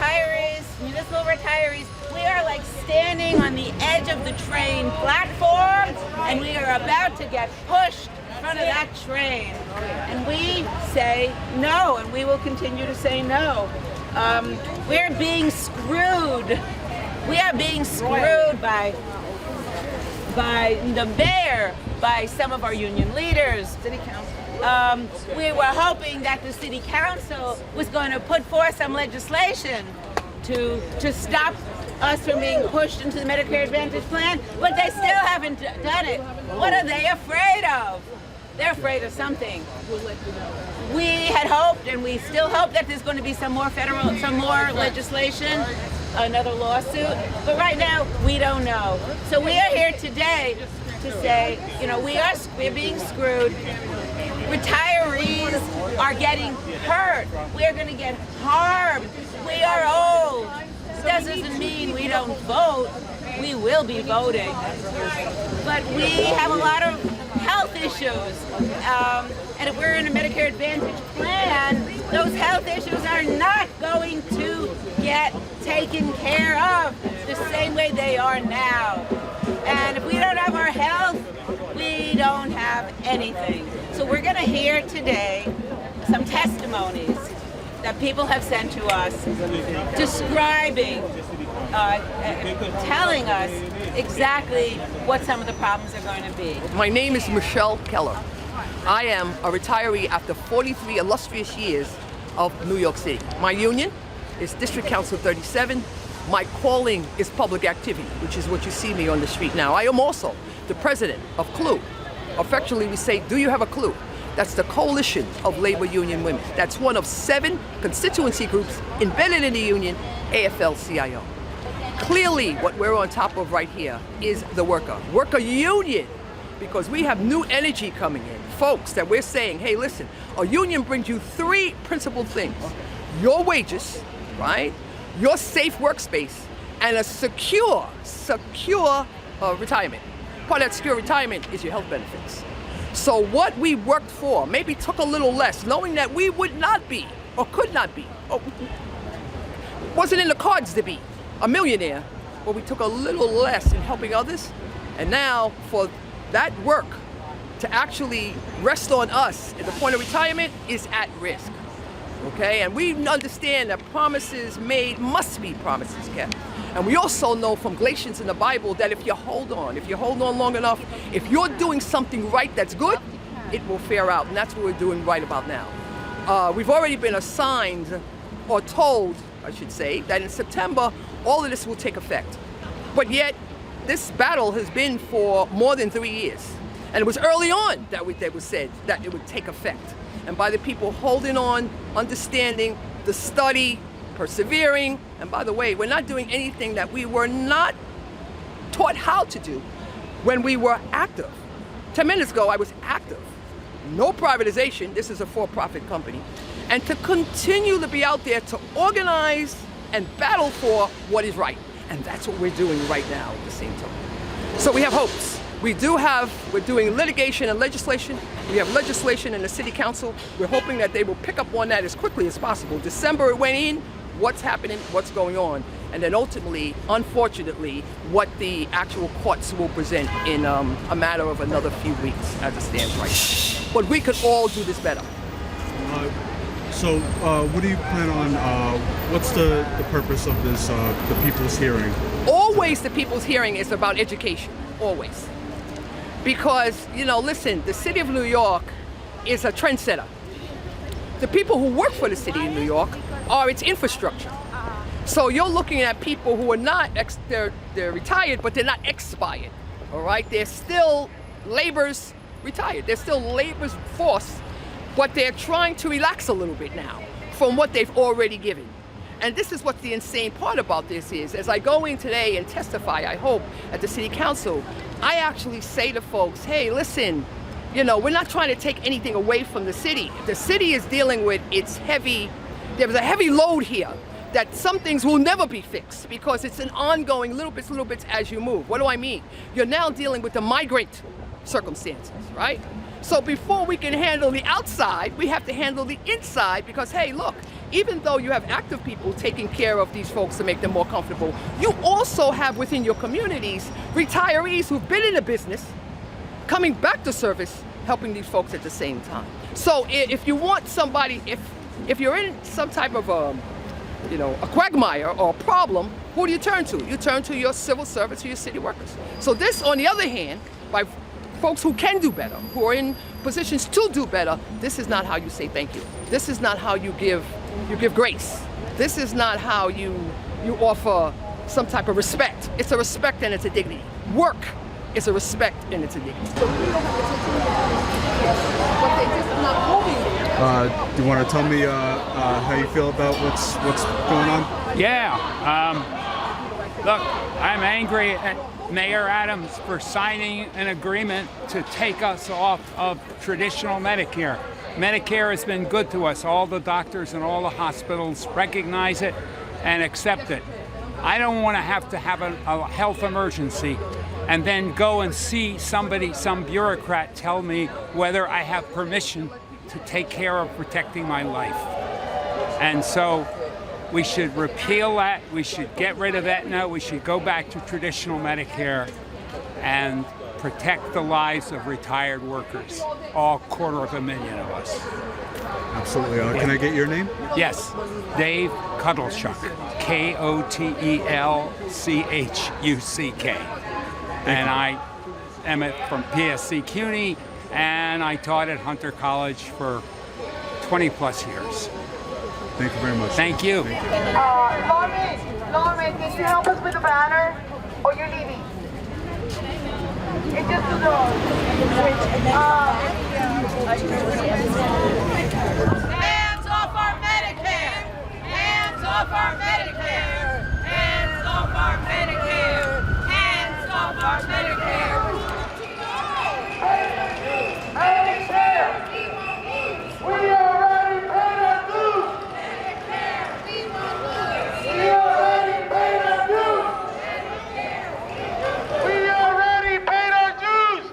retirees, municipal retirees, we are like standing on the edge of the train platform, and we are about to get pushed in front of that train. And we say no, and we will continue to say no. We're being screwed. We are being screwed by the mayor, by some of our union leaders, city council. We were hoping that the city council was going to put forth some legislation to stop us from being pushed into the Medicare Advantage plan, but they still haven't done it. What are they afraid of? They're afraid of something. We had hoped, and we still hope, that there's going to be some more legislation, another lawsuit, but right now we don't know. So we are here today to say, we're being screwed. Retirees are getting hurt. We're going to get harmed. We are old. That doesn't mean we don't vote. We will be voting. But we have a lot of health issues. And if we're in a Medicare Advantage plan, those health issues are not going to get taken care of the same way they are now. And if we don't have our health, we don't have anything. So we're going to hear today some testimonies that people have sent to us describing, telling us exactly what some of the problems are going to be. My name is Michelle Keller. I am a retiree after 43 illustrious years of New York City. My union is District Council 37. My calling is public activity, which is what you see me on the street now. I am also the president of CLUE. Affectionately, we say, do you have a clue? That's the Coalition of Labor Union Women. That's one of 7 constituency groups embedded in the union, AFL-CIO. Clearly, what we're on top of right here is the worker union, because we have new energy coming in. Folks, that we're saying, hey, listen, a union brings you 3 principal things. Your wages, right? Your safe workspace, and a secure retirement. Part of that secure retirement is your health benefits. So what we worked for maybe took a little less, knowing that we would not be, or could not be, or wasn't in the cards to be a millionaire, but we took a little less in helping others. And now for that work to actually rest on us at the point of retirement is at risk. Okay, and we understand that promises made must be promises kept. And we also know from Galatians in the Bible that if you hold on long enough, if you're doing something right that's good, it will fare out. And that's what we're doing right about now. We've already been assigned, or told, I should say, that in September, all of this will take effect. But yet, this battle has been for more than 3 years. And it was early on that it was said that it would take effect. And by the people holding on, understanding, the study, persevering. And by the way, we're not doing anything that we were not taught how to do when we were active. 10 minutes ago, I was active. No privatization. This is a for-profit company. And to continue to be out there to organize and battle for what is right. And that's what we're doing right now at the same time. So we have hopes. We're doing litigation and legislation. We have legislation in the city council. We're hoping that they will pick up on that as quickly as possible. December it went in, what's happening, what's going on, and then ultimately, unfortunately, what the actual courts will present in a matter of another few weeks as it stands right now. But we could all do this better. So what do you plan on, what's the purpose of this, the people's hearing? Always the people's hearing is about education, always. Because, listen, the city of New York is a trendsetter. The people who work for the city of New York are its infrastructure. So you're looking at people who are not, they're retired, but they're not expired, all right? They're still laborers retired. They're still labor's force, but they're trying to relax a little bit now from what they've already given. And this is what the insane part about this is. As I go in today and testify, I hope, at the city council, I actually say to folks, hey, listen, we're not trying to take anything away from the city. The city is dealing with there's a heavy load here that some things will never be fixed because it's an ongoing little bits as you move. What do I mean? You're now dealing with the migrant circumstances, right? So before we can handle the outside, we have to handle the inside because, hey, look, even though you have active people taking care of these folks to make them more comfortable, you also have within your communities retirees who've been in the business, coming back to service, helping these folks at the same time. So if you want somebody, if you're in some type of a quagmire or a problem, who do you turn to? You turn to your civil servants, to your city workers. So this, on the other hand, by folks who can do better, who are in positions to do better, this is not how you say thank you. This is not how you give grace. This is not how you offer some type of respect. It's a respect and it's a dignity. Work is a respect and it's a dignity. So we don't have to but they just not moving there. Do you want to tell me how you feel about what's going on? Yeah. Look, I'm angry at Mayor Adams for signing an agreement to take us off of traditional Medicare. Medicare has been good to us. All the doctors and all the hospitals recognize it and accept it. I don't want to have a health emergency and then go and see some bureaucrat tell me whether I have permission to take care of protecting my life. And so we should repeal that. We should get rid of Aetna. We should go back to traditional Medicare and protect the lives of retired workers, all 250,000 of us. Absolutely. Can I get your name? Yes, Dave Cuddlechuck, Kotelchuck. And I am from PSC CUNY, and I taught at Hunter College for 20 plus years. Thank you very much. Thank you. Lauren, can you help us with the banner? Or you're leaving? It's just the door. Hands off our Medicare! Hands off our Medicare! Hands off our Medicare! Hands off our Medicare! We already paid our dues! We already paid our dues! We already paid our dues!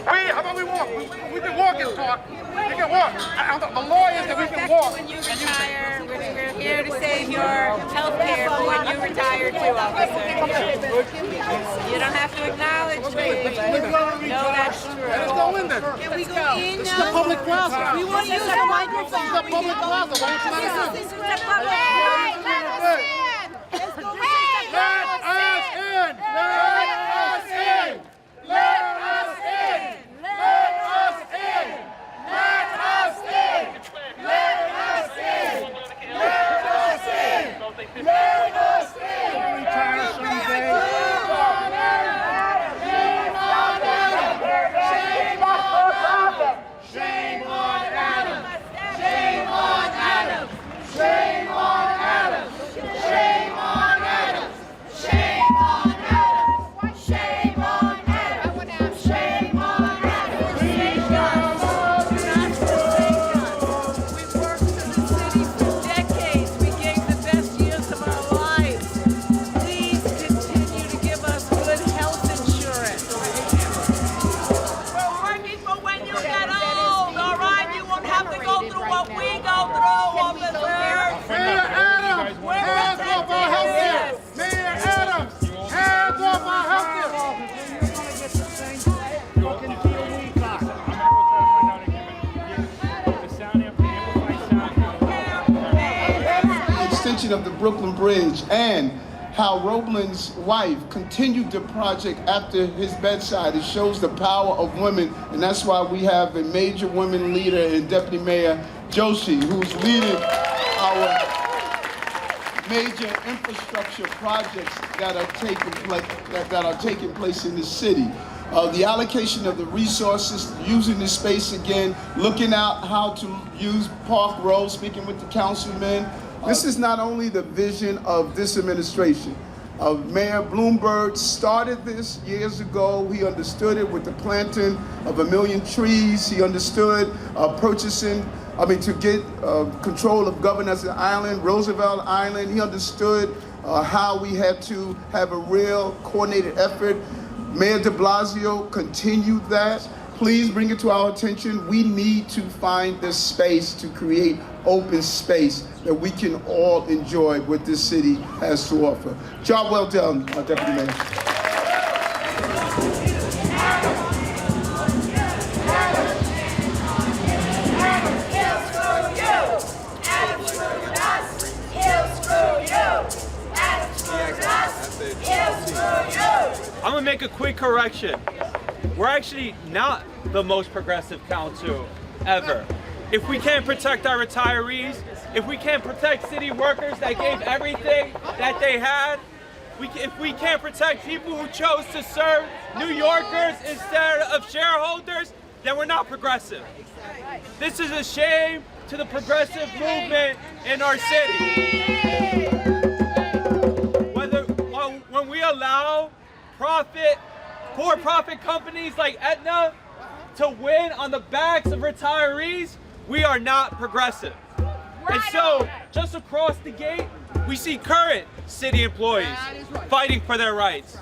How about we walk? We can walk and talk. We can walk. The law is that we can walk. When you retire, we're here to save your health care for when you retire too, officer. You don't have to acknowledge me. No, that's true. Let's go in there. Can we go in This is the public plaza. We want to use the microphone. This is the public plaza. Why don't you let us in? This is the public. Hey, let us in. Let's go. Hey, Let us in. Let us in. Let us in. Let us in. Let us in. Let us in. Let us in. Let us in. Retire someday. Shame on Adam. Shame on Adam. Shame on Adam. Shame on Adam. Shame on Adam. Shame on Adam. Shame on Adam. Shame on Adam. Shame on Adam. We've worked for the city for decades. We gave the best years of our lives. Please continue to give us good health insurance. We're working for when you get old, all right? You won't have to go through what we go through, officer. Mayor Adams, hands off our health care. Mayor Adams, hands off our health care. Extension of the Brooklyn Bridge and how Roblin's wife continued the project after his bedside. It shows the power of women, and that's why we have a major women leader in Deputy Mayor Joshi, who's leading our major infrastructure projects that are taking place in the city. The allocation of the resources, using the space again, looking out how to use Park Road, speaking with the councilmen. This is not only the vision of this administration. Mayor Bloomberg started this years ago. He understood it with the planting of 1 million trees. He understood to get control of Governor's Island, Roosevelt Island. He understood how we had to have a real coordinated effort. Mayor de Blasio continued that. Please bring it to our attention. We need to find this space to create open space that we can all enjoy what this city has to offer. Job well done, Deputy Mayor. I'm gonna make a quick correction. We're actually not the most progressive council ever. If we can't protect our retirees, if we can't protect city workers that gave everything that they had, if we can't protect people who chose to serve New Yorkers instead of shareholders, then we're not progressive. This is a shame to the progressive movement in our city. When we allow for-profit companies like Aetna to win on the backs of retirees, we are not progressive. And so, just across the gate, we see current city employees fighting for their rights.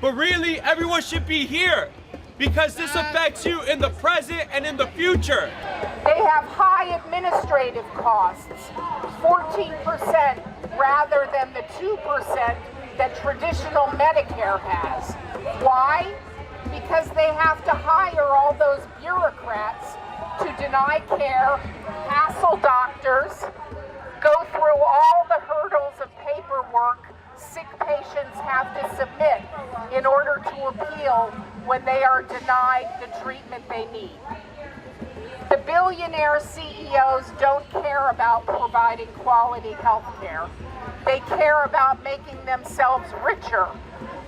But really, everyone should be here because this affects you in the present and in the future. They have high administrative costs, 14% rather than the 2% that traditional Medicare has. Why? Because they have to hire all those bureaucrats to deny care, hassle doctors, go through all the hurdles of paperwork sick patients have to submit in order to appeal when they are denied the treatment they need. The billionaire CEOs don't care about providing quality health care. They care about making themselves richer,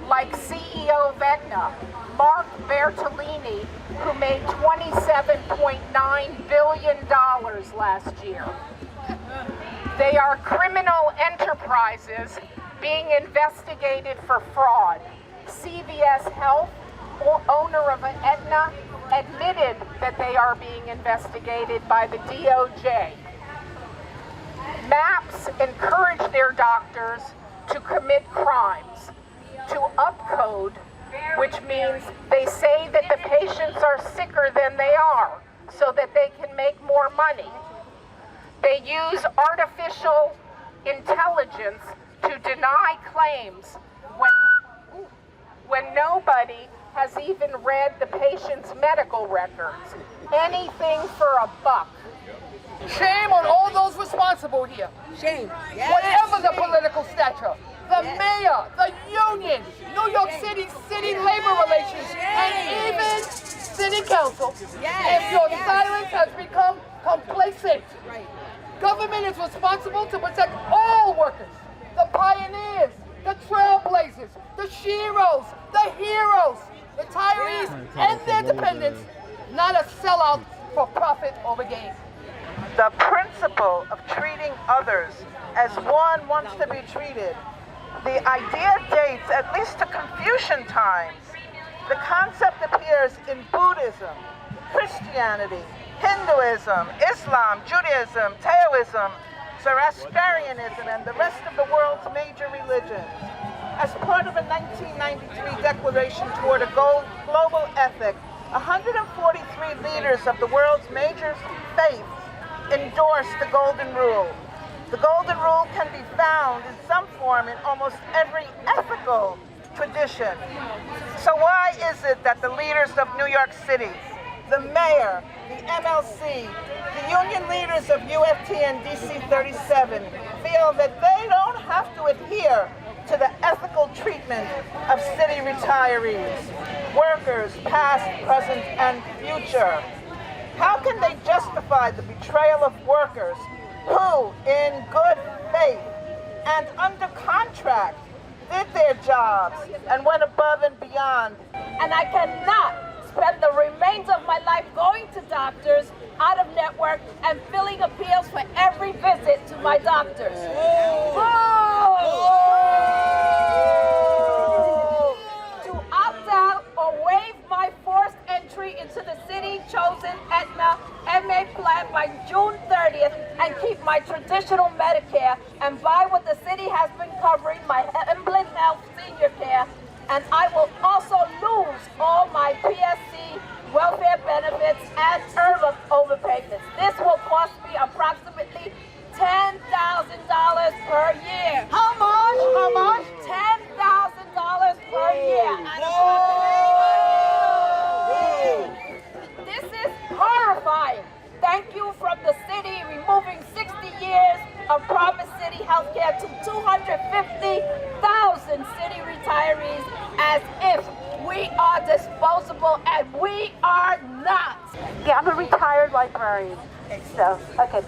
like CEO of Aetna, Mark Bertolini, who made $27.9 billion last year. They are criminal enterprises being investigated for fraud. CVS Health, owner of Aetna, admitted that they are being investigated by the DOJ. MAPS encourage their doctors to commit crimes, to upcode, which means they say that the patients are sicker than they are so that they can make more money. They use artificial intelligence to deny claims when nobody has even read the patient's medical records. Anything for a buck. Shame on all those responsible here. Shame. Yes. Whatever the political stature, the mayor, the union, New York City labor relations, and even city council. If your silence has become complacent. Government is responsible to protect all workers, the pioneers, the trailblazers, the sheroes, the heroes, retirees, and their dependents, not a sellout for profit over gain. The principle of treating others as one wants to be treated. The idea dates at least to Confucian times. The concept appears in Buddhism, Christianity, Hinduism, Islam, Judaism, Taoism, Zoroastrianism, and the rest of the world's major religions. As part of a 1993 declaration toward a global ethic, 143 leaders of the world's major faiths endorsed the Golden Rule. The Golden Rule can be found in some form in almost every ethical tradition. So why is it that the leaders of New York City, the mayor, the MLC, the union leaders of UFT and DC 37 feel that they don't have to adhere to the ethical treatment of city retirees, workers, past, present, and future? How can they justify the betrayal of workers who, in good faith and under contract, did their jobs and went above and beyond? And I cannot spend the remainder of my life going to doctors out of network and filling appeals for every visit to my doctors. To opt out or waive my forced entry into the city-chosen Aetna MA plan by June 30th and keep my traditional Medicare and buy what the city has been covering, my Emblem Health senior care, and I will also lose all my PSC welfare underpayments and overpayments. This will cost me approximately $10,000 per year. How much? How much? $10,000 per year. This is horrifying. Thank you from the city removing 60 years of promised city health care to 250,000 city retirees as if we are disposable, and we are not. Yeah, I'm a retired librarian. So, okay.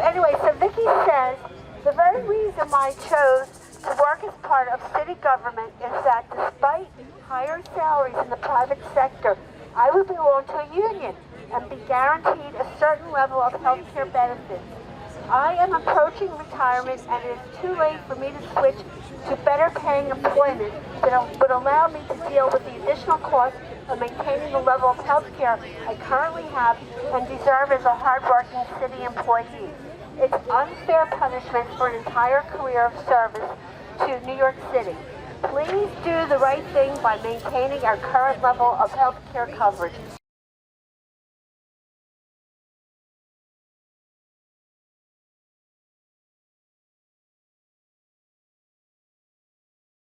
Anyway, so Vicki says the very reason why I chose to work as part of city government is that despite higher salaries in the private sector, I would belong to a union and be guaranteed a certain level of health care benefits. I am approaching retirement, and it is too late for me to switch to better paying employment that would allow me to deal with the additional cost of maintaining the level of health care I currently have and deserve as a hardworking city employee. It's unfair punishment for an entire career of service to New York City. Please do the right thing by maintaining our current level of health care coverage.